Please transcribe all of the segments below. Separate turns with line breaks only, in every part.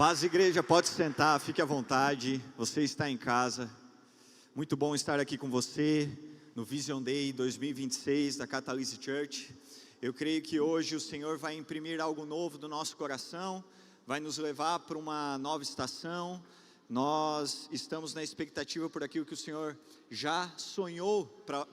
Paz, igreja, pode sentar, fique à vontade, você está em casa. Muito bom estar aqui com você no Vision Day 2026 da Catalyst Church. Eu creio que hoje o Senhor vai imprimir algo novo no nosso coração, vai nos levar para uma nova estação. Nós estamos na expectativa por aquilo que o Senhor já sonhou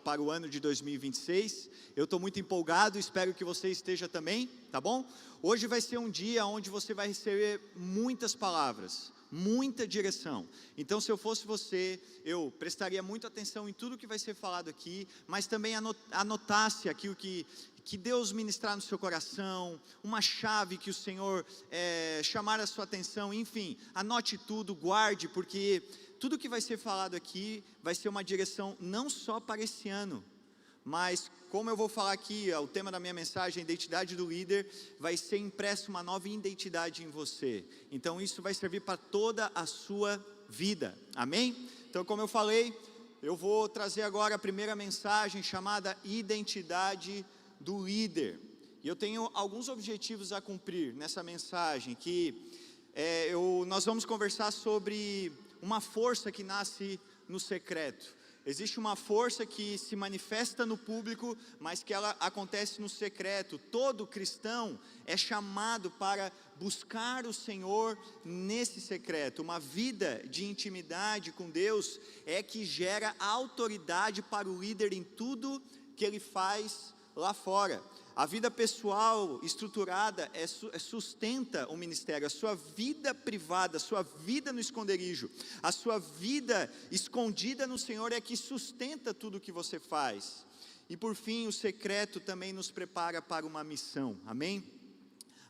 para o ano de 2026. Eu estou muito empolgado, espero que você esteja também, tá bom? Hoje vai ser um dia onde você vai receber muitas palavras, muita direção. Então, se eu fosse você, eu prestaria muita atenção em tudo que vai ser falado aqui, mas também anotasse aquilo que Deus ministrar no seu coração, uma chave que o Senhor chamar a sua atenção, enfim, anote tudo, guarde, porque tudo que vai ser falado aqui vai ser uma direção não só para esse ano, mas como eu vou falar aqui, o tema da minha mensagem, a identidade do líder, vai ser impresso uma nova identidade em você. Então isso vai servir para toda a sua vida, amém? Então, como eu falei, eu vou trazer agora a primeira mensagem chamada identidade do líder. E eu tenho alguns objetivos a cumprir nessa mensagem, que nós vamos conversar sobre uma força que nasce no secreto. Existe uma força que se manifesta no público, mas que ela acontece no secreto. Todo cristão é chamado para buscar o Senhor nesse secreto. Uma vida de intimidade com Deus é que gera autoridade para o líder em tudo que ele faz lá fora. A vida pessoal estruturada sustenta o ministério. A sua vida privada, a sua vida no esconderijo, a sua vida escondida no Senhor é que sustenta tudo o que você faz. E por fim, o secreto também nos prepara para uma missão, amém?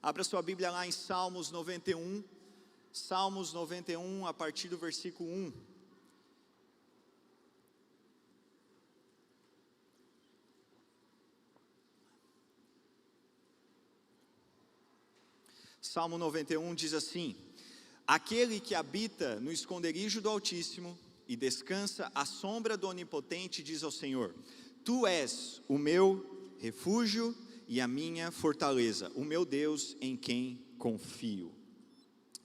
Abra sua Bíblia lá em Salmos 91, Salmos 91, a partir do versículo 1. Salmo 91 diz assim: aquele que habita no esconderijo do Altíssimo e descansa à sombra do Onipotente diz ao Senhor: Tu és o meu refúgio e a minha fortaleza, o meu Deus em quem confio.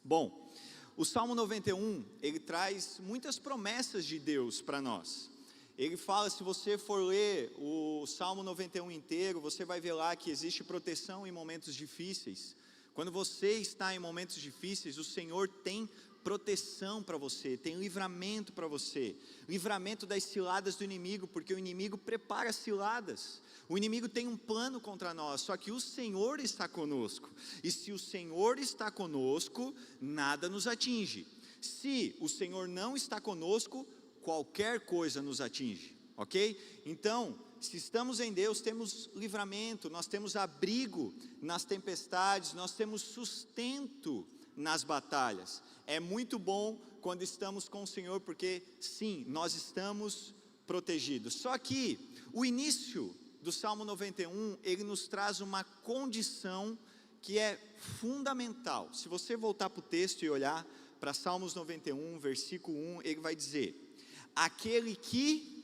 Bom, o Salmo 91, ele traz muitas promessas de Deus para nós. Ele fala, se você for ler o Salmo 91 inteiro, você vai ver lá que existe proteção em momentos difíceis. Quando você está em momentos difíceis, o Senhor tem proteção para você, tem livramento para você, livramento das ciladas do inimigo, porque o inimigo prepara ciladas, o inimigo tem um plano contra nós, só que o Senhor está conosco, e se o Senhor está conosco, nada nos atinge. Se o Senhor não está conosco, qualquer coisa nos atinge, ok? Então, se estamos em Deus, temos livramento, nós temos abrigo nas tempestades, nós temos sustento nas batalhas. É muito bom quando estamos com o Senhor, porque sim, nós estamos protegidos. Só que o início do Salmo 91, ele nos traz uma condição que é fundamental. Se você voltar para o texto e olhar para Salmos 91, versículo 1, ele vai dizer: aquele que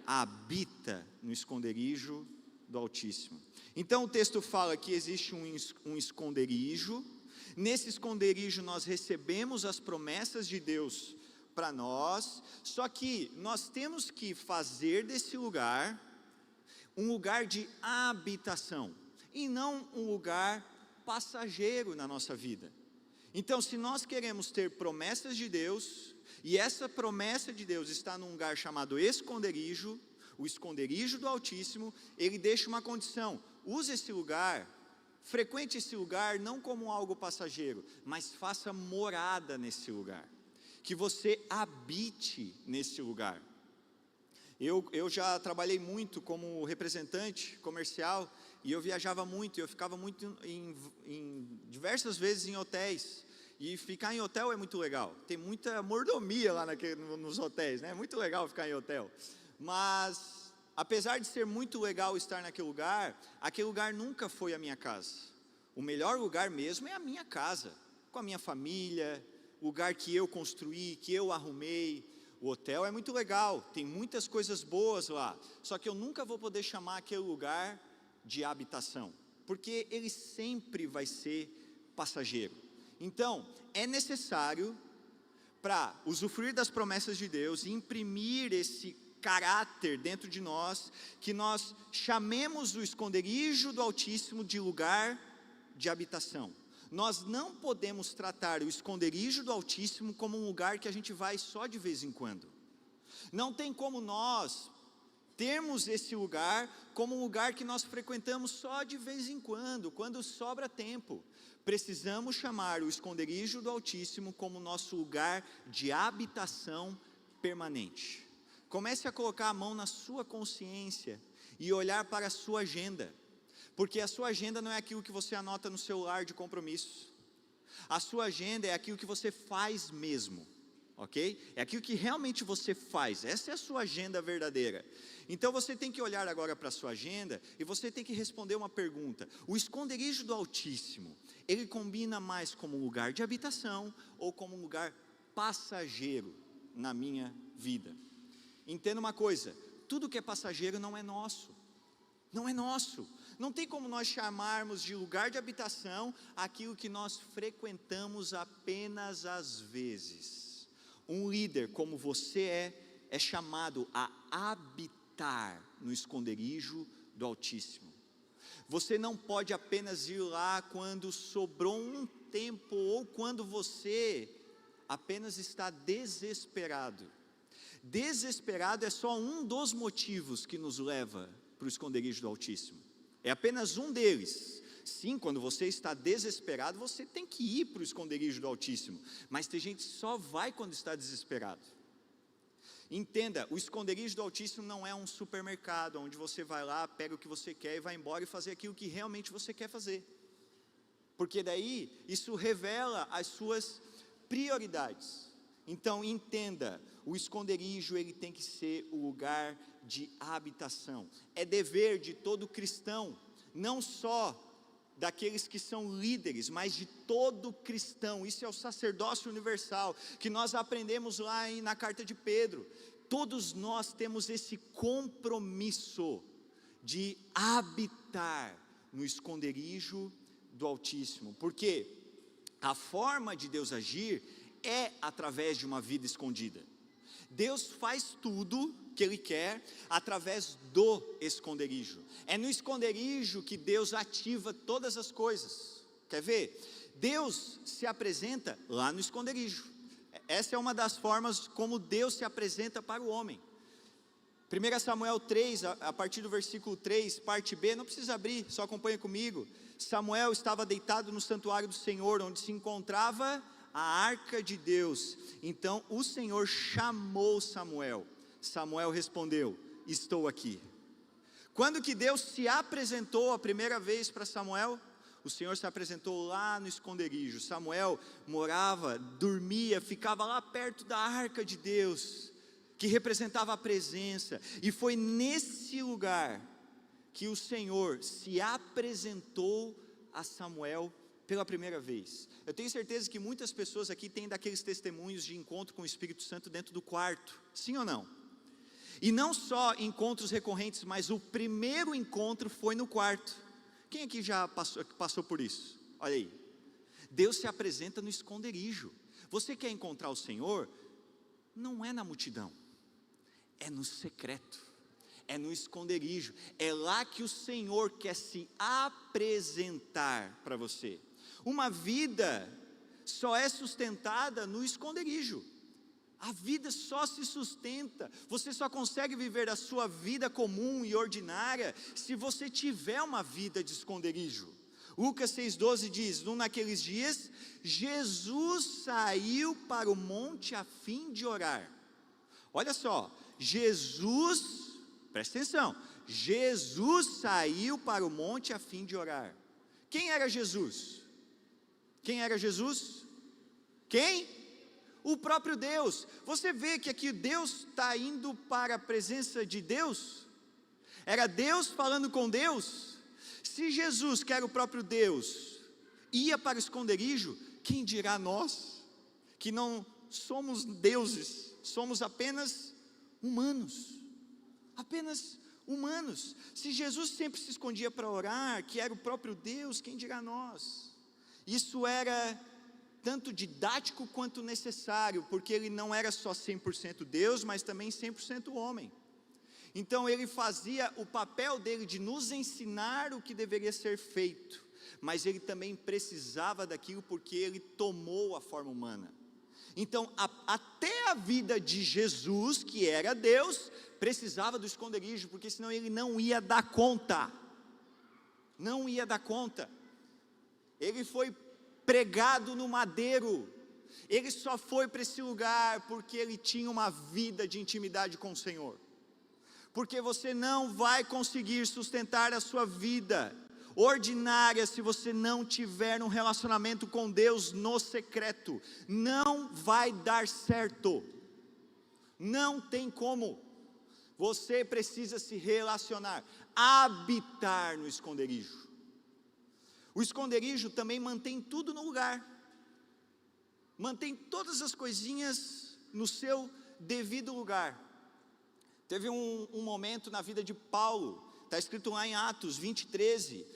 habita no esconderijo do Altíssimo. Então o texto fala que existe um esconderijo. Nesse esconderijo nós recebemos as promessas de Deus para nós, só que nós temos que fazer desse lugar um lugar de habitação, e não um lugar passageiro na nossa vida. Então, se nós queremos ter promessas de Deus, e essa promessa de Deus está num lugar chamado esconderijo, o esconderijo do Altíssimo, ele deixa uma condição: use esse lugar, frequente esse lugar não como algo passageiro, mas faça morada nesse lugar, que você habite nesse lugar. Eu já trabalhei muito como representante comercial, e eu viajava muito, eu ficava muito diversas vezes em hotéis, e ficar em hotel é muito legal, tem muita mordomia lá nos hotéis, né? É muito legal ficar em hotel, mas apesar de ser muito legal estar naquele lugar nunca foi a minha casa. O melhor lugar mesmo é a minha casa, com a minha família, o lugar que eu construí, que eu arrumei. O hotel é muito legal, tem muitas coisas boas lá, só que eu nunca vou poder chamar aquele lugar de habitação. porque ele sempre vai ser passageiro. Então, é necessário, para usufruir das promessas de Deus, imprimir esse caráter dentro de nós, que nós chamemos o esconderijo do Altíssimo de lugar de habitação. Nós não podemos tratar o esconderijo do Altíssimo como um lugar que a gente vai só de vez em quando. Não tem como nós termos esse lugar como um lugar que nós frequentamos só de vez em quando sobra tempo. Precisamos chamar o esconderijo do Altíssimo como nosso lugar de habitação permanente. Comece a colocar a mão na sua consciência e olhar para a sua agenda, porque a sua agenda não é aquilo que você anota no celular de compromisso. A sua agenda é aquilo que você faz mesmo, ok? É aquilo que realmente você faz, essa é a sua agenda verdadeira. Então você tem que olhar agora para a sua agenda e você tem que responder uma pergunta: o esconderijo do Altíssimo, ele combina mais como um lugar de habitação ou como um lugar passageiro na minha vida? Entenda uma coisa, tudo que é passageiro não é nosso, não tem como nós chamarmos de lugar de habitação aquilo que nós frequentamos apenas às vezes. Um líder como você é chamado a habitar no esconderijo do Altíssimo. Você não pode apenas ir lá quando sobrou um tempo, ou quando você apenas está desesperado. Desesperado é só um dos motivos que nos leva para o esconderijo do Altíssimo. É apenas um deles. Sim, quando você está desesperado, você tem que ir para o esconderijo do Altíssimo. Mas tem gente que só vai quando está desesperado. Entenda, o esconderijo do Altíssimo não é um supermercado, onde você vai lá, pega o que você quer e vai embora e fazer aquilo que realmente você quer fazer. Porque daí, isso revela as suas prioridades. Então entenda, o esconderijo ele tem que ser o lugar de habitação. É dever de todo cristão, não só daqueles que são líderes, mas de todo cristão. Isso é o sacerdócio universal, que nós aprendemos lá na carta de Pedro. Todos nós temos esse compromisso de habitar no esconderijo do Altíssimo, porque a forma de Deus agir é através de uma vida escondida. Deus faz tudo que Ele quer através do esconderijo. É no esconderijo que Deus ativa todas as coisas. Quer ver? Deus se apresenta lá no esconderijo. Essa é uma das formas como Deus se apresenta para o homem. 1 Samuel 3, a partir do versículo 3, parte B, não precisa abrir, só acompanha comigo. Samuel estava deitado no santuário do Senhor, onde se encontrava a arca de Deus. Então o Senhor chamou Samuel. Samuel respondeu: estou aqui. Quando que Deus se apresentou a primeira vez para Samuel? O Senhor se apresentou lá no esconderijo. Samuel morava, dormia, ficava lá perto da arca de Deus, que representava a presença, e foi nesse lugar que o Senhor se apresentou a Samuel pela primeira vez. Eu tenho certeza que muitas pessoas aqui têm daqueles testemunhos de encontro com o Espírito Santo dentro do quarto, sim ou não? E não só encontros recorrentes, mas o primeiro encontro foi no quarto. Quem aqui já passou por isso? Olha aí, Deus se apresenta no esconderijo. Você quer encontrar o Senhor? Não é na multidão, é no secreto, é no esconderijo. É lá que o Senhor quer se apresentar para você. Uma vida só é sustentada no esconderijo. A vida só se sustenta, você só consegue viver a sua vida comum e ordinária se você tiver uma vida de esconderijo. Lucas 6,12 diz: naqueles dias, Jesus saiu para o monte a fim de orar. Olha só, Jesus, presta atenção, Jesus saiu para o monte a fim de orar. Quem era Jesus? Quem era Jesus? Quem? O próprio Deus. Você vê que aqui Deus está indo para a presença de Deus? Era Deus falando com Deus? Se Jesus, que era o próprio Deus, ia para o esconderijo, quem dirá nós, que não somos deuses, somos apenas humanos, humanos. Se Jesus sempre se escondia para orar, que era o próprio Deus, quem dirá nós? Isso era tanto didático quanto necessário, porque ele não era só 100% Deus, mas também 100% homem. Então ele fazia o papel dele de nos ensinar o que deveria ser feito, mas ele também precisava daquilo porque ele tomou a forma humana. Então até a vida de Jesus, que era Deus, precisava do esconderijo, porque senão ele não ia dar conta. Não ia dar conta. Ele foi pregado no madeiro. Ele só foi para esse lugar porque ele tinha uma vida de intimidade com o Senhor. Porque você não vai conseguir sustentar a sua vida ordinária se você não tiver um relacionamento com Deus no secreto. Não vai dar certo. Não tem como. Você precisa se relacionar, habitar no esconderijo. O esconderijo também mantém tudo no lugar. Mantém todas as coisinhas no seu devido lugar. Teve um momento na vida de Paulo, está escrito lá em Atos 20:13,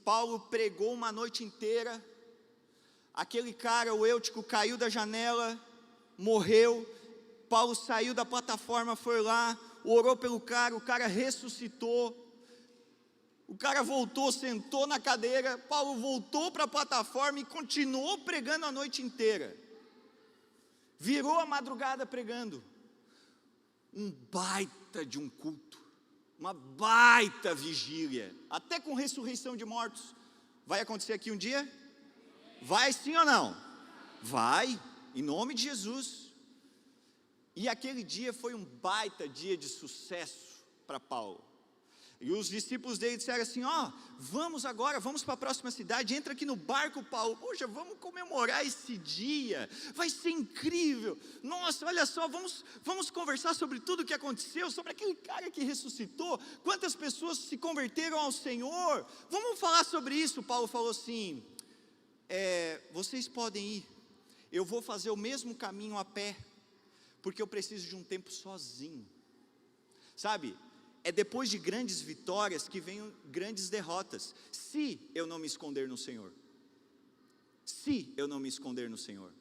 Paulo pregou uma noite inteira, aquele cara, o Eutico, caiu da janela, morreu, Paulo saiu da plataforma, foi lá, orou pelo cara, o cara ressuscitou, o cara voltou, sentou na cadeira, Paulo voltou para a plataforma e continuou pregando a noite inteira, virou a madrugada pregando. Um baita de um culto, uma baita vigília, até com ressurreição de mortos. Vai acontecer aqui um dia? Vai sim ou não? Vai, em nome de Jesus. E aquele dia foi um baita dia de sucesso para Paulo. E os discípulos dele disseram assim: vamos agora, vamos para a próxima cidade, entra aqui no barco, Paulo, poxa, vamos comemorar esse dia, vai ser incrível, nossa, olha só, vamos conversar sobre tudo o que aconteceu, sobre aquele cara que ressuscitou, quantas pessoas se converteram ao Senhor, vamos falar sobre isso. Paulo falou assim: vocês podem ir, eu vou fazer o mesmo caminho a pé, porque eu preciso de um tempo sozinho, sabe? É depois de grandes vitórias que vêm grandes derrotas, se eu não me esconder no Senhor. Se eu não me esconder no Senhor.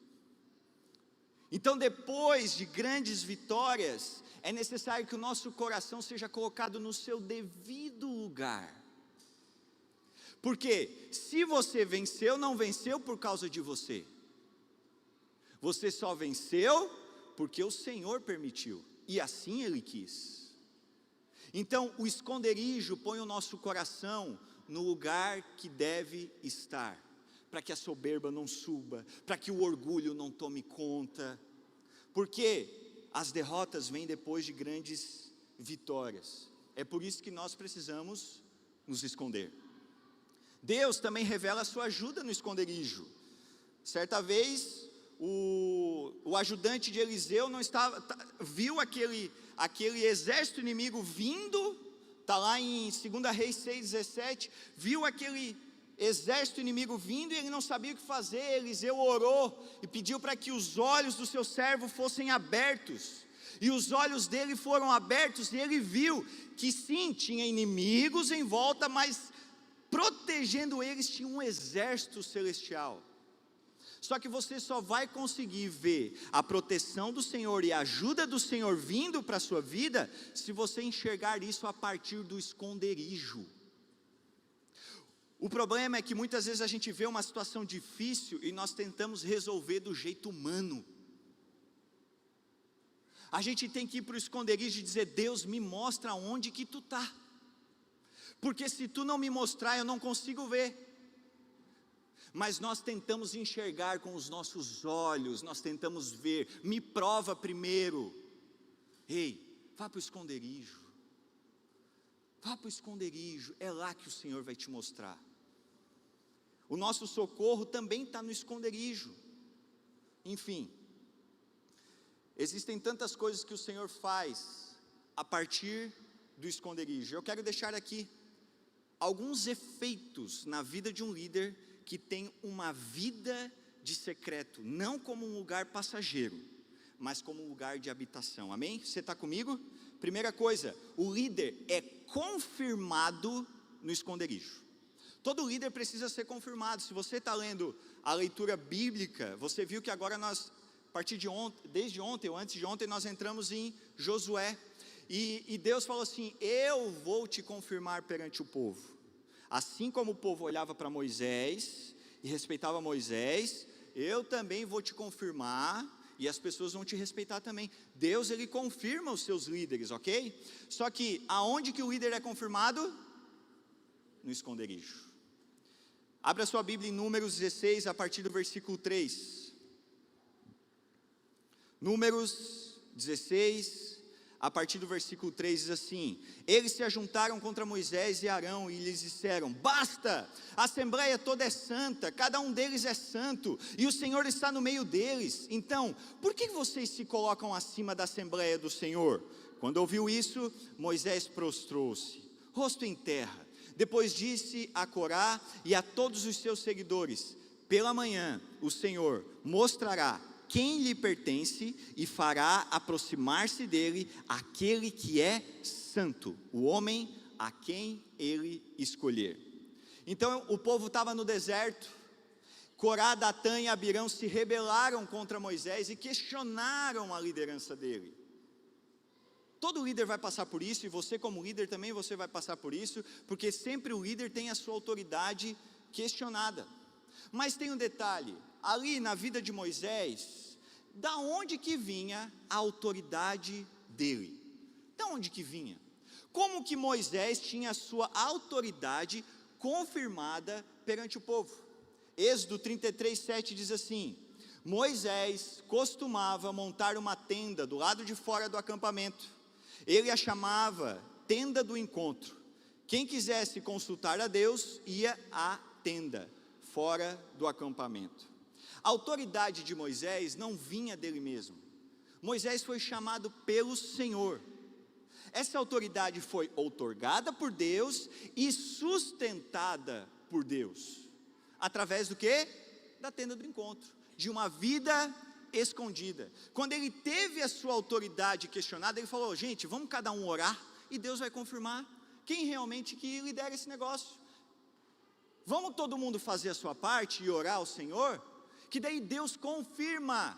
Então depois de grandes vitórias, é necessário que o nosso coração seja colocado no seu devido lugar. Porque se você venceu, não venceu por causa de você. Você só venceu porque o Senhor permitiu, e assim Ele quis. Então, o esconderijo põe o nosso coração no lugar que deve estar, para que a soberba não suba, para que o orgulho não tome conta, porque as derrotas vêm depois de grandes vitórias. É por isso que nós precisamos nos esconder. Deus também revela a sua ajuda no esconderijo. Certa vez, o ajudante de Eliseu viu aquele exército inimigo vindo, está lá em 2 Reis 6,17, viu aquele exército inimigo vindo e ele não sabia o que fazer. Eliseu orou e pediu para que os olhos do seu servo fossem abertos, e os olhos dele foram abertos, e ele viu que sim, tinha inimigos em volta, mas protegendo eles tinha um exército celestial. Só que você só vai conseguir ver a proteção do Senhor e a ajuda do Senhor vindo para a sua vida, se você enxergar isso a partir do esconderijo. O problema é que muitas vezes a gente vê uma situação difícil e nós tentamos resolver do jeito humano. A gente tem que ir para o esconderijo e dizer: Deus, me mostra onde que tu está, porque se tu não me mostrar, eu não consigo ver. Mas nós tentamos enxergar com os nossos olhos, nós tentamos ver, me prova primeiro. Ei, vá para o esconderijo, é lá que o Senhor vai te mostrar. O nosso socorro também está no esconderijo. Enfim, existem tantas coisas que o Senhor faz a partir do esconderijo. Eu quero deixar aqui alguns efeitos na vida de um líder que tem uma vida de secreto, não como um lugar passageiro, mas como um lugar de habitação. Amém? Você está comigo? Primeira coisa, o líder é confirmado no esconderijo. Todo líder precisa ser confirmado. Se você está lendo a leitura bíblica, você viu que agora nós, a partir de ontem, desde ontem ou antes de ontem, nós entramos em Josué. E Deus falou assim: eu vou te confirmar perante o povo. Assim como o povo olhava para Moisés e respeitava Moisés, eu também vou te confirmar e as pessoas vão te respeitar também. Deus, ele confirma os seus líderes, ok? Só que aonde que o líder é confirmado? No esconderijo. Abra sua Bíblia em Números 16, a partir do versículo 3. Números 16, a partir do versículo 3 diz assim: eles se ajuntaram contra Moisés e Arão e lhes disseram: basta, a assembleia toda é santa, cada um deles é santo, e o Senhor está no meio deles. Então, por que vocês se colocam acima da assembleia do Senhor? Quando ouviu isso, Moisés prostrou-se, rosto em terra. Depois disse a Corá e a todos os seus seguidores: pela manhã o Senhor mostrará quem lhe pertence e fará aproximar-se dele aquele que é santo, o homem a quem ele escolher. Então o povo estava no deserto. Corá, Datã e Abirão se rebelaram contra Moisés e questionaram a liderança dele. Todo líder vai passar por isso, e você como líder também você vai passar por isso, porque sempre o líder tem a sua autoridade questionada. Mas tem um detalhe, ali na vida de Moisés, da onde que vinha a autoridade dele? Da onde que vinha? Como que Moisés tinha a sua autoridade confirmada perante o povo? Êxodo 33:7 diz assim: Moisés costumava montar uma tenda do lado de fora do acampamento. Ele a chamava tenda do encontro. Quem quisesse consultar a Deus, ia à tenda, fora do acampamento. A autoridade de Moisés não vinha dele mesmo. Moisés foi chamado pelo Senhor. Essa autoridade foi outorgada por Deus e sustentada por Deus. Através do quê? Da tenda do encontro, de uma vida escondida. Quando ele teve a sua autoridade questionada, ele falou: gente, vamos cada um orar e Deus vai confirmar quem realmente que lidera esse negócio. Vamos todo mundo fazer a sua parte e orar ao Senhor, que daí Deus confirma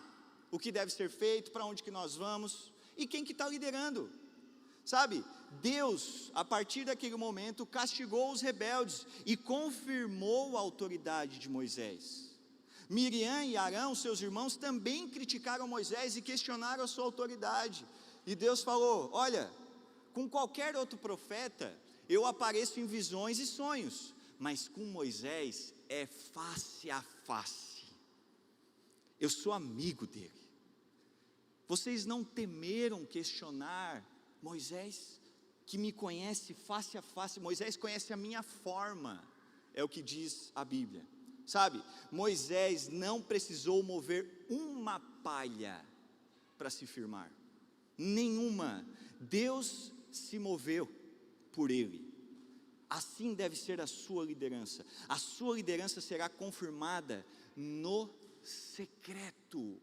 o que deve ser feito, para onde que nós vamos e quem que está liderando. Sabe, Deus, a partir daquele momento, castigou os rebeldes e confirmou a autoridade de Moisés. Miriam e Arão, seus irmãos, também criticaram Moisés e questionaram a sua autoridade. E Deus falou: olha, com qualquer outro profeta, eu apareço em visões e sonhos, mas com Moisés é face a face. Eu sou amigo dele. Vocês não temeram questionar Moisés, que me conhece face a face? Moisés conhece a minha forma, é o que diz a Bíblia. Sabe, Moisés não precisou mover uma palha para se firmar, nenhuma. Deus se moveu por ele. Assim deve ser a sua liderança. A sua liderança será confirmada no secreto.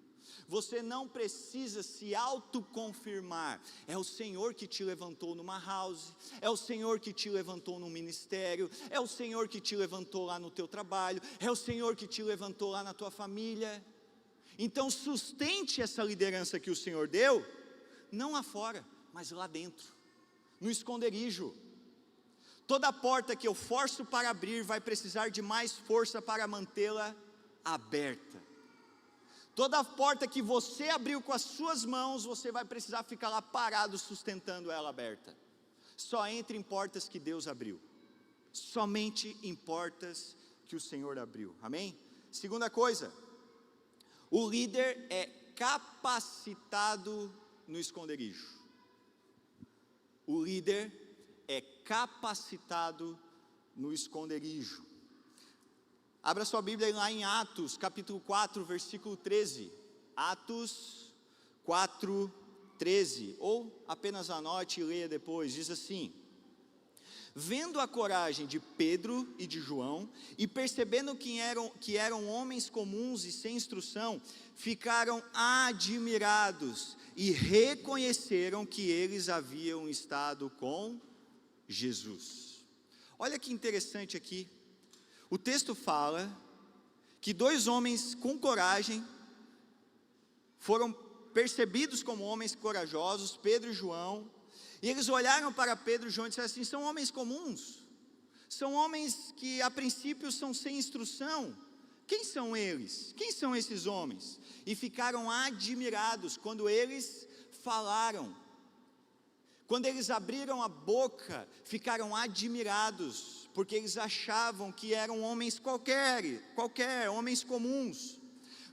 Você não precisa se autoconfirmar. É o Senhor que te levantou numa house, é o Senhor que te levantou num ministério, é o Senhor que te levantou lá no teu trabalho, é o Senhor que te levantou lá na tua família. Então sustente essa liderança que o Senhor deu, não lá fora, mas lá dentro, no esconderijo. Toda porta que eu forço para abrir vai precisar de mais força para mantê-la aberta. Toda porta que você abriu com as suas mãos, você vai precisar ficar lá parado sustentando ela aberta. Só entre em portas que Deus abriu. Somente em portas que o Senhor abriu. Amém? Segunda coisa, o líder é capacitado no esconderijo. O líder é capacitado no esconderijo. Abra sua Bíblia lá em Atos, capítulo 4, versículo 13. Atos 4, 13. Ou apenas anote e leia depois. Diz assim: vendo a coragem de Pedro e de João, e percebendo que eram homens comuns e sem instrução, ficaram admirados, e reconheceram que eles haviam estado com Jesus. Olha que interessante aqui, o texto fala que 2 homens com coragem foram percebidos como homens corajosos, Pedro e João, e eles olharam para Pedro e João e disseram assim: são homens comuns, são homens que a princípio são sem instrução, quem são eles? Quem são esses homens? E ficaram admirados quando eles falaram, quando eles abriram a boca, ficaram admirados, porque eles achavam que eram homens qualquer, homens comuns,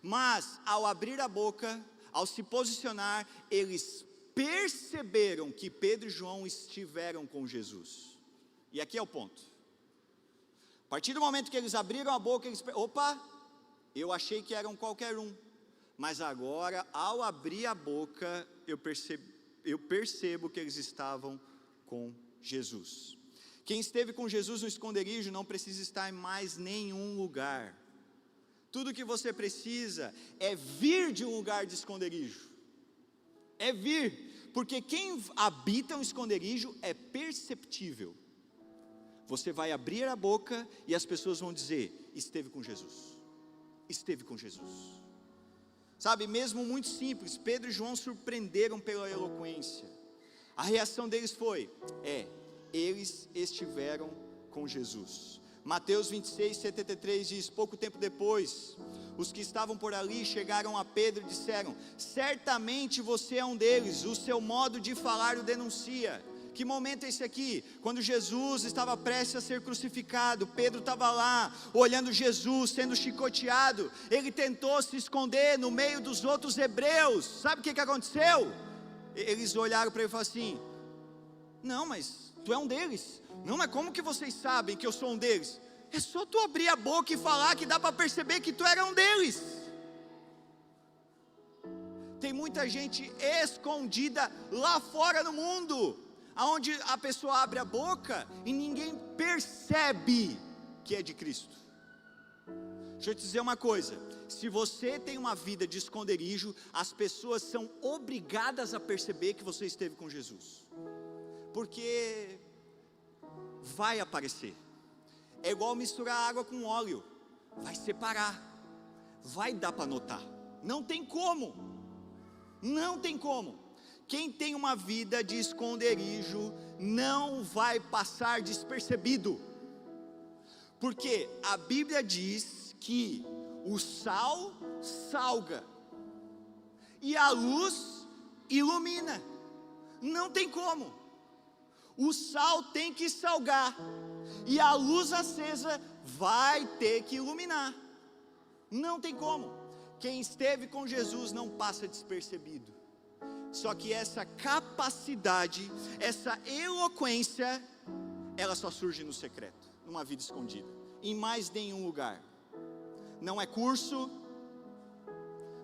mas ao abrir a boca, ao se posicionar, eles perceberam que Pedro e João estiveram com Jesus. E aqui é o ponto. A partir do momento que eles abriram a boca, eles, opa, eu achei que eram qualquer um, mas agora ao abrir a boca, eu percebo que eles estavam com Jesus. Quem esteve com Jesus no esconderijo não precisa estar em mais nenhum lugar. Tudo que você precisa é vir de um lugar de esconderijo, é vir, porque quem habita um esconderijo é perceptível. Você vai abrir a boca e as pessoas vão dizer: esteve com Jesus, esteve com Jesus. Sabe, mesmo muito simples, Pedro e João surpreenderam pela eloquência. A reação deles foi: eles estiveram com Jesus. Mateus 26, 73 diz: pouco tempo depois, os que estavam por ali chegaram a Pedro e disseram: certamente você é um deles, o seu modo de falar o denuncia. Que momento é esse aqui? Quando Jesus estava prestes a ser crucificado, Pedro estava lá, olhando Jesus sendo chicoteado, ele tentou se esconder no meio dos outros hebreus. Sabe o que aconteceu? Eles olharam para ele e falaram assim: não, mas tu é um deles. Não, mas como que vocês sabem que eu sou um deles? É só tu abrir a boca e falar que dá para perceber que tu era um deles. Tem muita gente escondida lá fora no mundo, aonde a pessoa abre a boca e ninguém percebe que é de Cristo. Deixa eu te dizer uma coisa: se você tem uma vida de esconderijo, as pessoas são obrigadas a perceber que você esteve com Jesus, porque vai aparecer. É igual misturar água com óleo, vai separar, vai dar para notar, não tem como, não tem como. Quem tem uma vida de esconderijo não vai passar despercebido, porque a Bíblia diz que o sal salga e a luz ilumina. Não tem como. O sal tem que salgar e a luz acesa vai ter que iluminar. Não tem como. Quem esteve com Jesus não passa despercebido. Só que essa capacidade, essa eloquência, ela só surge no secreto, numa vida escondida, em mais nenhum lugar. Não é curso,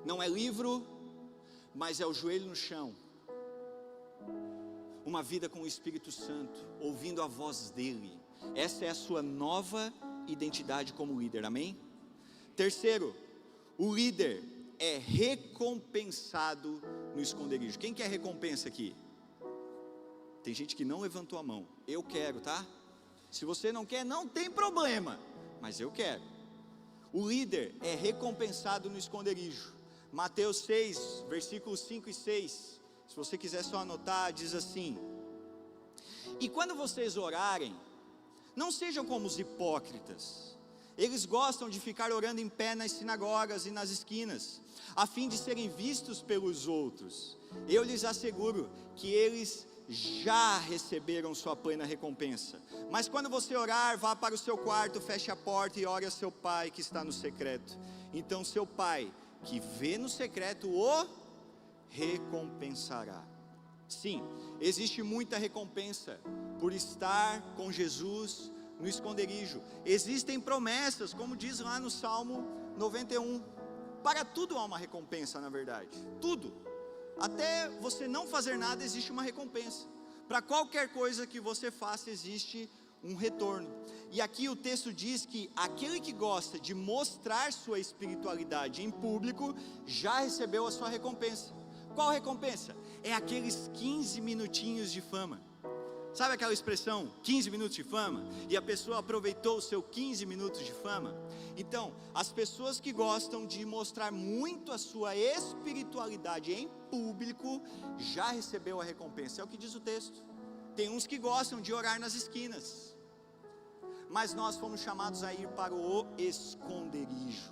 não é livro, mas é o joelho no chão, uma vida com o Espírito Santo, ouvindo a voz dele. Essa é a sua nova identidade como líder, amém? Terceiro, o líder é recompensado no esconderijo. Quem quer recompensa aqui? Tem gente que não levantou a mão. Eu quero, tá? Se você não quer, não tem problema, mas eu quero. O líder é recompensado no esconderijo. Mateus 6, versículos 5 e 6. Se você quiser só anotar, diz assim: e quando vocês orarem, não sejam como os hipócritas. Eles gostam de ficar orando em pé nas sinagogas e nas esquinas, a fim de serem vistos pelos outros. Eu lhes asseguro que eles já receberam sua plena recompensa. Mas quando você orar, vá para o seu quarto, feche a porta e ore a seu pai que está no secreto. Então seu pai, que vê no secreto, o recompensará. Sim, existe muita recompensa por estar com Jesus no esconderijo. Existem promessas, como diz lá no Salmo 91. Para tudo há uma recompensa, na verdade. Tudo. Até você não fazer nada existe uma recompensa. Para qualquer coisa que você faça existe um retorno. E aqui o texto diz que aquele que gosta de mostrar sua espiritualidade em público já recebeu a sua recompensa. Qual recompensa? É aqueles 15 minutinhos de fama. Sabe aquela expressão, 15 minutos de fama? E a pessoa aproveitou os seus 15 minutos de fama? Então, as pessoas que gostam de mostrar muito a sua espiritualidade em público, já recebeu a recompensa. É o que diz o texto. Tem uns que gostam de orar nas esquinas, mas nós fomos chamados a ir para o esconderijo.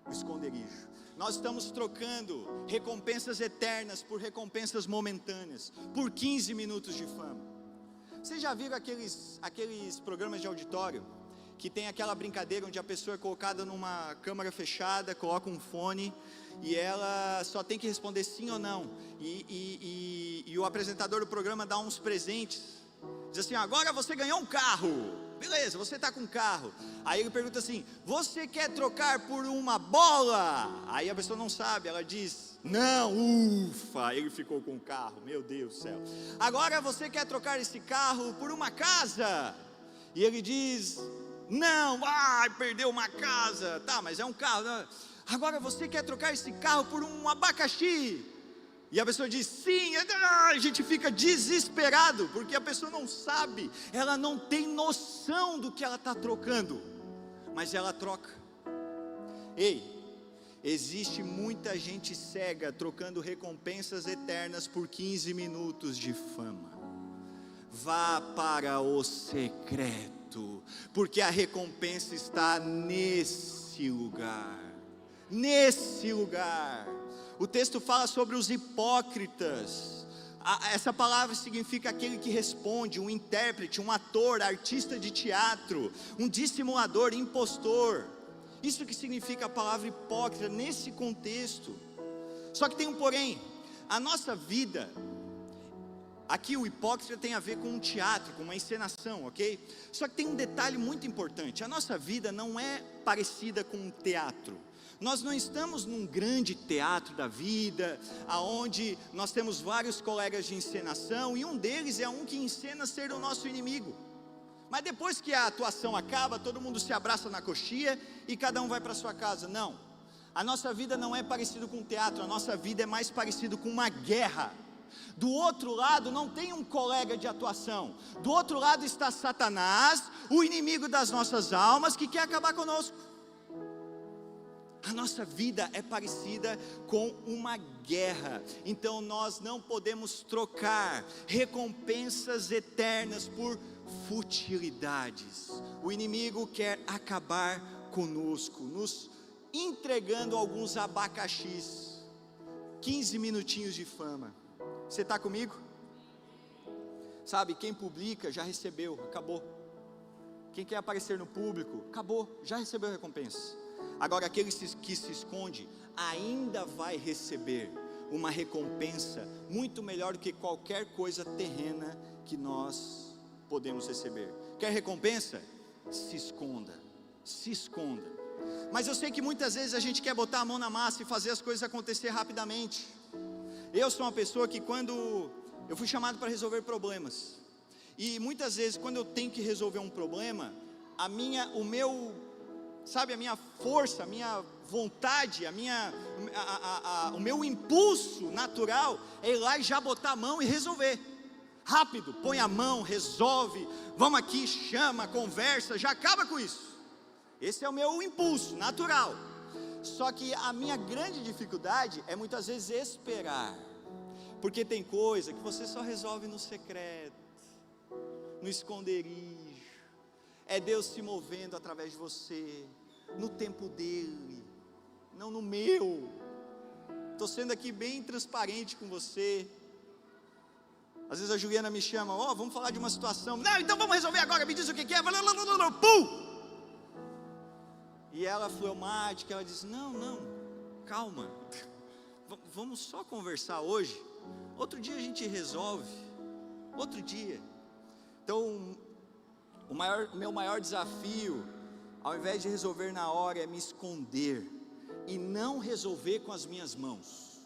O esconderijo. Nós estamos trocando recompensas eternas por recompensas momentâneas, por 15 minutos de fama. Vocês já viram aqueles programas de auditório, que tem aquela brincadeira onde a pessoa é colocada numa câmara fechada, coloca um fone, e ela só tem que responder sim ou não, e o apresentador do programa dá uns presentes, diz assim: agora você ganhou um carro. Beleza, você está com um carro. Aí ele pergunta assim: você quer trocar por uma bola? Aí a pessoa não sabe, ela diz: não, ufa, ele ficou com o carro, meu Deus do céu. Agora você quer trocar esse carro por uma casa? E ele diz: não, perdeu uma casa. Tá, mas é um carro, né? Agora você quer trocar esse carro por um abacaxi? E a pessoa diz sim. A gente fica desesperado, porque a pessoa não sabe, ela não tem noção do que ela está trocando, mas ela troca. Ei, existe muita gente cega trocando recompensas eternas por 15 minutos de fama. Vá para o secreto, porque a recompensa está nesse lugar. Nesse lugar. O texto fala sobre os hipócritas. Essa palavra significa aquele que responde, um intérprete, um ator, artista de teatro, um dissimulador, impostor. Isso que significa a palavra hipócrita nesse contexto. Só que tem um porém. A nossa vida, aqui o hipócrita tem a ver com um teatro, com uma encenação, ok? Só que tem um detalhe muito importante. A nossa vida não é parecida com um teatro. Nós não estamos num grande teatro da vida, aonde nós temos vários colegas de encenação, e um deles é um que encena ser o nosso inimigo. Mas depois que a atuação acaba, todo mundo se abraça na coxia e cada um vai para sua casa. Não, a nossa vida não é parecido com um teatro, a nossa vida é mais parecido com uma guerra. Do outro lado não tem um colega de atuação, do outro lado está Satanás, o inimigo das nossas almas, que quer acabar conosco. A nossa vida é parecida com uma guerra, então nós não podemos trocar recompensas eternas por futilidades. O inimigo quer acabar conosco, nos entregando alguns abacaxis, 15 minutinhos de fama. Você está comigo? Sabe, quem publica já recebeu, acabou. Quem quer aparecer no público, acabou, já recebeu a recompensa. Agora aquele que se esconde ainda vai receber uma recompensa muito melhor do que qualquer coisa terrena que nós podemos receber. Quer recompensa? Se esconda, se esconda. Mas eu sei que muitas vezes a gente quer botar a mão na massa e fazer as coisas acontecer rapidamente. Eu sou uma pessoa que quando eu fui chamado para resolver problemas, e muitas vezes quando eu tenho que resolver um problema, a minha força, a minha vontade, o meu impulso natural é ir lá e já botar a mão e resolver. Rápido, põe a mão, resolve, vamos aqui, chama, conversa, já acaba com isso. Esse é o meu impulso natural. Só que a minha grande dificuldade é muitas vezes esperar, porque tem coisa que você só resolve no secreto, no esconderijo. É Deus se movendo através de você, no tempo dele, não no meu. Estou sendo aqui bem transparente com você. Às vezes a Juliana me chama: vamos falar de uma situação. Não, então vamos resolver agora, me diz o que é. Pum! E ela fleumática, ela diz: não, calma, vamos só conversar hoje, outro dia a gente resolve, outro dia. Então, o meu maior desafio, ao invés de resolver na hora, é me esconder, e não resolver com as minhas mãos.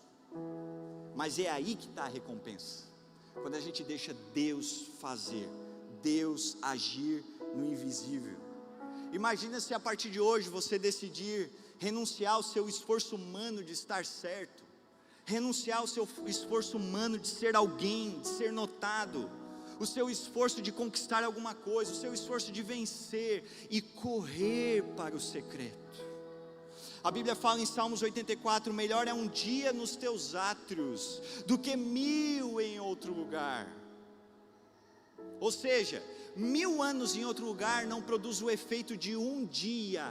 Mas é aí que está a recompensa, quando a gente deixa Deus fazer, Deus agir no invisível. Imagina se a partir de hoje você decidir renunciar ao seu esforço humano de estar certo, renunciar ao seu esforço humano de ser alguém, de ser notado, o seu esforço de conquistar alguma coisa, o seu esforço de vencer e correr para o secreto. A Bíblia fala em Salmos 84, melhor é um dia nos teus átrios do que 1000 em outro lugar. Ou seja, 1000 anos em outro lugar não produz o efeito de um dia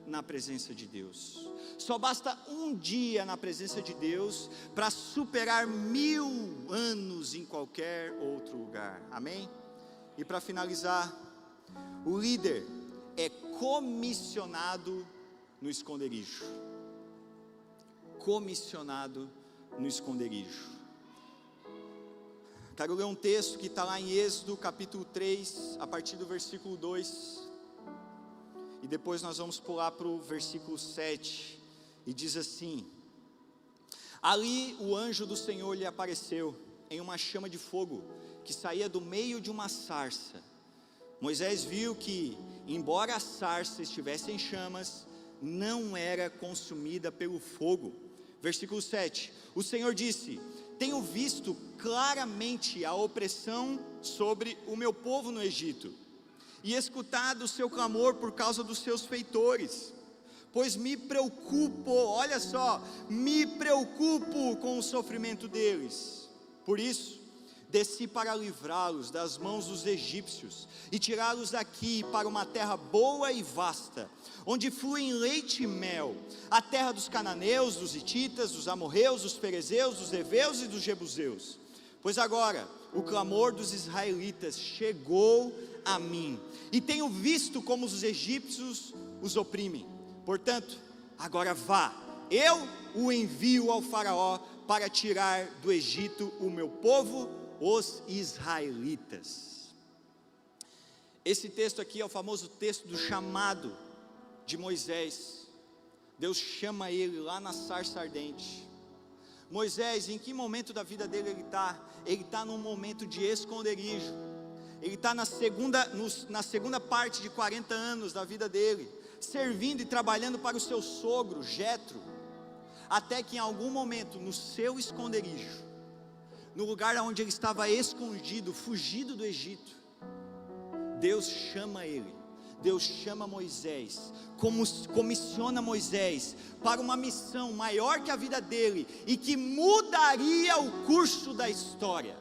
na presença de Deus. Só basta um dia na presença de Deus para superar 1000 anos em qualquer outro lugar. Amém? E para finalizar, o líder é comissionado no esconderijo. Comissionado no esconderijo. Quero ler um texto que está lá em Êxodo capítulo 3, a partir do versículo 2, e depois nós vamos pular para o versículo 7, e diz assim: ali o anjo do Senhor lhe apareceu, em uma chama de fogo, que saía do meio de uma sarça. Moisés viu que, embora a sarça estivesse em chamas, não era consumida pelo fogo. Versículo 7, o Senhor disse: tenho visto claramente a opressão sobre o meu povo no Egito, e escutado o seu clamor por causa dos seus feitores, pois me preocupo, olha só, me preocupo com o sofrimento deles. Por isso, desci para livrá-los das mãos dos egípcios, e tirá-los daqui para uma terra boa e vasta, onde fluem leite e mel, a terra dos cananeus, dos hititas, dos amorreus, dos ferezeus, dos heveus e dos jebuseus. Pois agora o clamor dos israelitas chegou a mim, e tenho visto como os egípcios os oprimem. Portanto, agora vá, eu o envio ao faraó para tirar do Egito o meu povo, os israelitas. Esse texto aqui é o famoso texto do chamado de Moisés. Deus chama ele lá na sarça ardente. Moisés, em que momento da vida dele ele está? Ele está num momento de esconderijo. Ele está na segunda parte de 40 anos da vida dele, servindo e trabalhando para o seu sogro, Jetro, até que em algum momento, no seu esconderijo, no lugar onde ele estava escondido, fugido do Egito, Deus chama ele, Deus chama Moisés, comissiona Moisés para uma missão maior que a vida dele, e que mudaria o curso da história.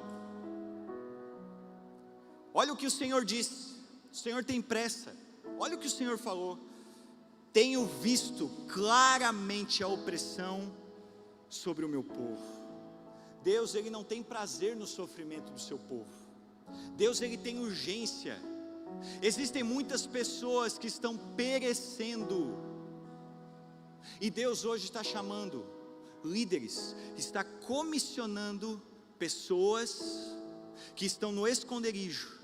Olha o que o Senhor disse, o Senhor tem pressa, olha o que o Senhor falou: tenho visto claramente a opressão sobre o meu povo. Deus, ele não tem prazer no sofrimento do seu povo. Deus, ele tem urgência. Existem muitas pessoas que estão perecendo, e Deus hoje está chamando líderes, está comissionando pessoas que estão no esconderijo,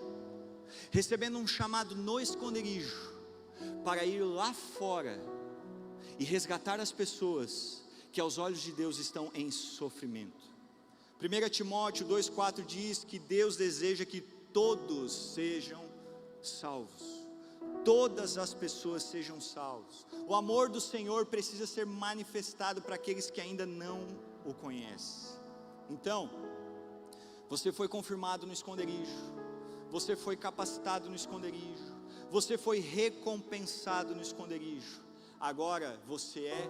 recebendo um chamado no esconderijo, para ir lá fora e resgatar as pessoas que aos olhos de Deus estão em sofrimento. 1 Timóteo 2,4 diz que Deus deseja que todos sejam salvos, todas as pessoas sejam salvos. O amor do Senhor precisa ser manifestado para aqueles que ainda não o conhecem. Então, você foi confirmado no esconderijo, você foi capacitado no esconderijo, você foi recompensado no esconderijo. Agora você é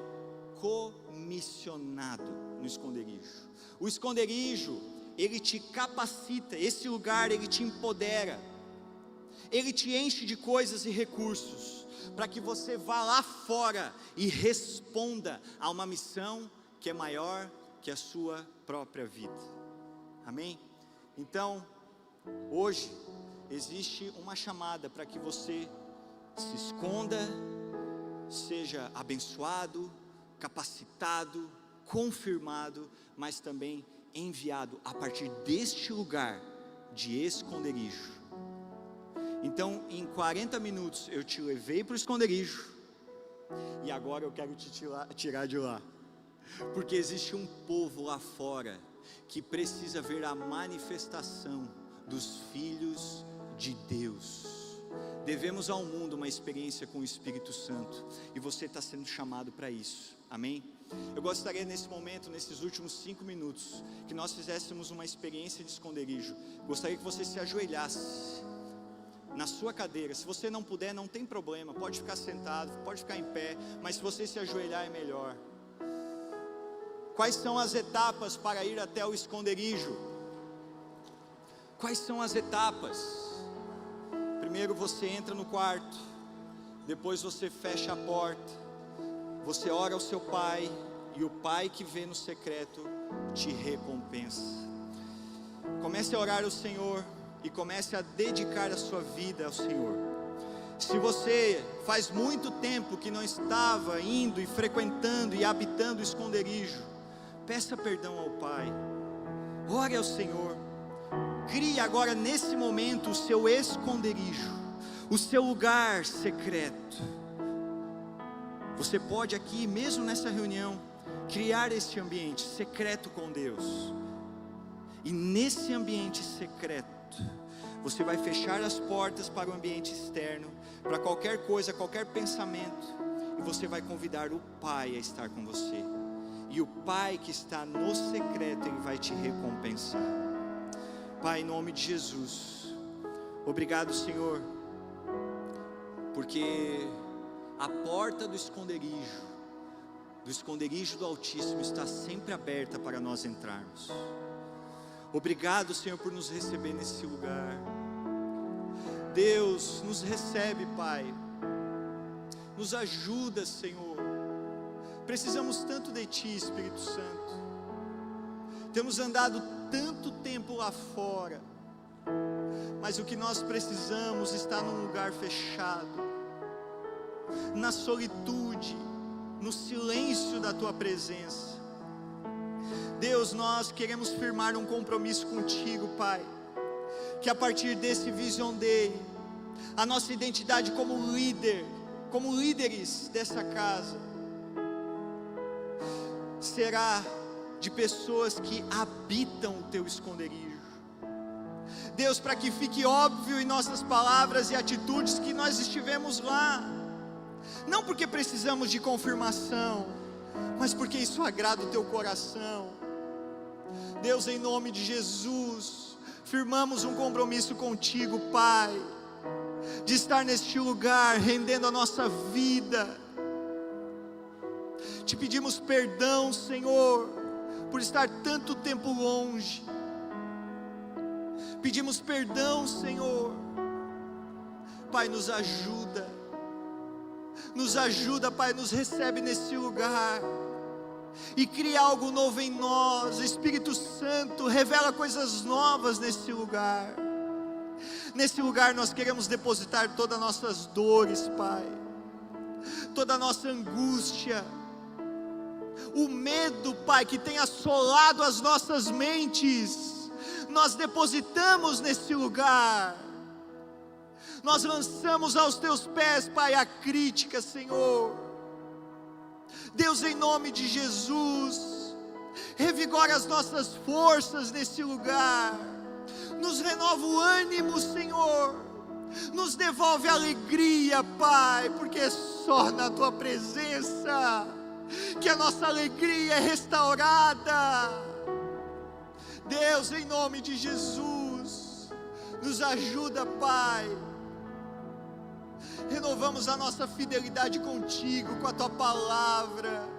comissionado no esconderijo. O esconderijo, ele te capacita, esse lugar ele te empodera, ele te enche de coisas e recursos, para que você vá lá fora e responda a uma missão que é maior que a sua própria vida. Amém? Então, hoje existe uma chamada para que você se esconda, seja abençoado, capacitado, confirmado, mas também enviado a partir deste lugar de esconderijo. Então, em 40 minutos eu te levei para o esconderijo, e agora eu quero te tirar de lá, porque existe um povo lá fora que precisa ver a manifestação dos filhos de Deus. devemos ao mundo uma experiência com o Espírito Santo, e você está sendo chamado para isso, amém? Eu gostaria nesse momento, nesses últimos 5 minutos, que nós fizéssemos uma experiência de esconderijo. Gostaria que você se ajoelhasse na sua cadeira. Se você não puder, não tem problema, pode ficar sentado, pode ficar em pé, mas se você se ajoelhar é melhor. Quais são as etapas para ir até o esconderijo? Quais são as etapas? Primeiro você entra no quarto, depois você fecha a porta, você ora ao seu pai, e o pai que vê no secreto te recompensa. Comece a orar ao Senhor e comece a dedicar a sua vida ao Senhor. Se você faz muito tempo que não estava indo e frequentando e habitando o esconderijo, peça perdão ao Pai, ore ao Senhor, crie agora nesse momento o seu esconderijo, o seu lugar secreto. Você pode aqui, mesmo nessa reunião, criar esse ambiente secreto com Deus, e nesse ambiente secreto, você vai fechar as portas para o ambiente externo, para qualquer coisa, qualquer pensamento, e você vai convidar o Pai a estar com você, e o Pai que está no secreto, Ele vai te recompensar. Pai, em nome de Jesus, obrigado, Senhor, porque a porta do esconderijo do Altíssimo está sempre aberta para nós entrarmos. Obrigado, Senhor, por nos receber nesse lugar. Deus, nos recebe, Pai, nos ajuda, Senhor. Precisamos tanto de Ti, Espírito Santo. Temos andado tanto tempo lá fora, mas o que nós precisamos está num lugar fechado, na solitude, no silêncio da Tua presença. Deus, nós queremos firmar um compromisso contigo, Pai, que a partir desse Vision Day, a nossa identidade como líder, como líderes dessa casa, será de pessoas que habitam o Teu esconderijo. Deus, para que fique óbvio em nossas palavras e atitudes que nós estivemos lá, não porque precisamos de confirmação, mas porque isso agrada o Teu coração. Deus, em nome de Jesus, firmamos um compromisso contigo, Pai, de estar neste lugar, rendendo a nossa vida. Te pedimos perdão, Senhor, por estar tanto tempo longe. Pedimos perdão, Senhor. Pai, nos ajuda, Pai, nos recebe nesse lugar, e cria algo novo em nós. Espírito Santo, revela coisas novas nesse lugar. Nesse lugar nós queremos depositar todas as nossas dores, Pai, toda a nossa angústia, o medo, Pai, que tem assolado as nossas mentes, nós depositamos nesse lugar. Nós lançamos aos Teus pés, Pai, a crítica, Senhor. Deus, em nome de Jesus, revigora as nossas forças nesse lugar, nos renova o ânimo, Senhor, nos devolve a alegria, Pai, porque é só na Tua presença que a nossa alegria é restaurada. Deus, em nome de Jesus, nos ajuda, Pai. Renovamos a nossa fidelidade contigo, com a Tua palavra.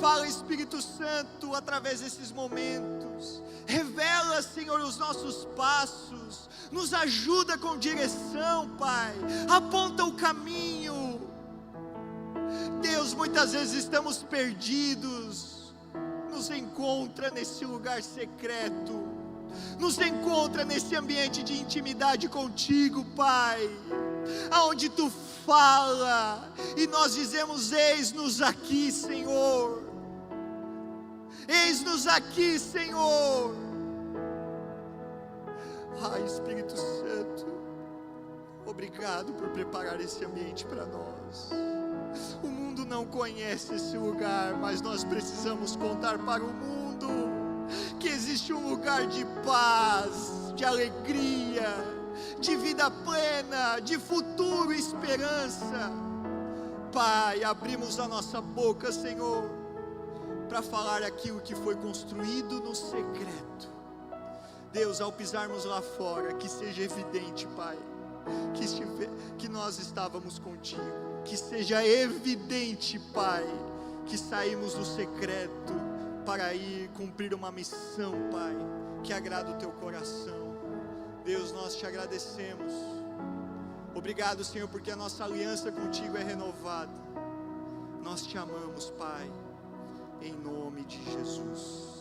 Fala, Espírito Santo, através desses momentos. Revela, Senhor, os nossos passos. Nos ajuda com direção, Pai. Aponta o caminho. Deus, muitas vezes estamos perdidos. Nos encontra nesse lugar secreto. Nos encontra nesse ambiente de intimidade contigo, Pai, aonde Tu fala, e nós dizemos: eis-nos aqui, Senhor. Eis-nos aqui, Senhor. Ai, Espírito Santo, obrigado por preparar esse ambiente para nós. O mundo não conhece esse lugar, mas nós precisamos contar para o mundo que existe um lugar de paz, de alegria, de vida plena, de futuro e esperança. Pai, abrimos a nossa boca, Senhor, para falar aquilo que foi construído no secreto. Deus, ao pisarmos lá fora, que seja evidente, Pai, que nós estávamos contigo, que seja evidente, Pai, que saímos do secreto para ir cumprir uma missão, Pai, que agrada o teu coração. Deus, nós te agradecemos. Obrigado, Senhor, porque a nossa aliança contigo é renovada. Nós te amamos, Pai, em nome de Jesus.